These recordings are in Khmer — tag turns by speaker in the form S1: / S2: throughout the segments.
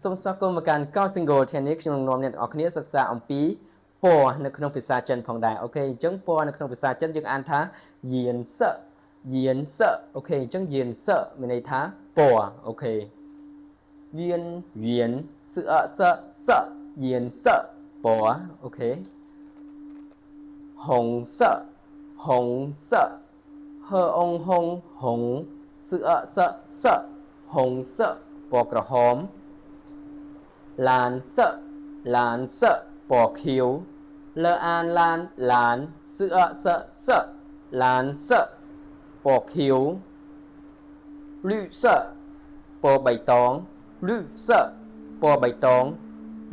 S1: សូមស្វាគមន៍មកកាន់កោ single ថ្ងៃនេះខ្ញុំនឹងនាំអ្នកទាំងអស់គ្នាសិក្សាអំពីពណ៌នៅក្នុងភាសាចិនផងដែរអូខេអញ្ចឹងពណ៌នៅក្នុងភាសាចិនយើងអានថាយានសអូខេអញ្ចឹងយានសមានន័យថាពណ៌អូខេយានសសយានសពណ៌អូខេ红色ហអងហងស红色ពណ៌ក្រហមឡានសពណ៌ខៀវលអានឡានសឡានសពណ៌ខៀវ绿色ពណ៌បៃតង绿色ពណ៌បៃតង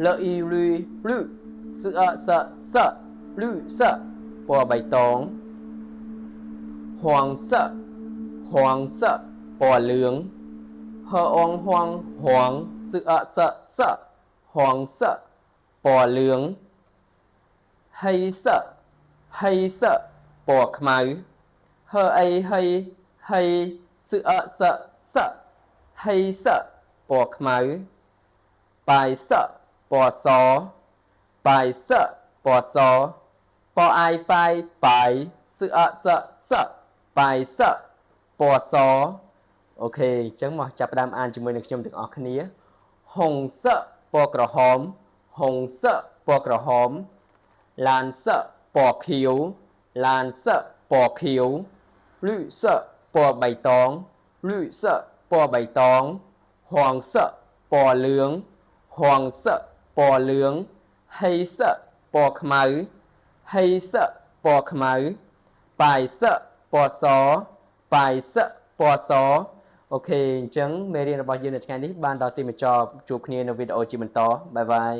S1: លអ៊ីលស绿色ពណ៌បៃតង黄色ពណ៌លឿងហអងហងស黄色ពណ៌លឿង黑色ពណ៌ខ្មៅហអីហស黑色ពណ៌ខ្មៅបាយសពណ៌សបាយសពណ៌សពអៃបាយសបាយសពណ៌សអូខេអញ្ចឹងមកចាប់ផ្ដើមអានជាមួយនឹងខ្ញុំទាំងអស់គ្នាហុងសពណ៌ក្រហមហុងសពណ៌ក្រហមឡានសពណ៌ខៀវឡានសពណ៌ខៀវ绿色ពណ៌បៃតង绿色ពណ៌បៃតង黄色ពណ៌លឿង黄色ពណ៌លឿង黑色ពណ៌ខ្មៅ黑色ពណ៌ខ្មៅបាយសពណ៌សបាយសពណ៌សអូខេអញ្ចឹងមេរៀនរបស់យើងនៅថ្ងៃនេះបានដល់ទីបញ្ចប់ជួបគ្នានៅវីដេអូជាបន្តបាយបាយ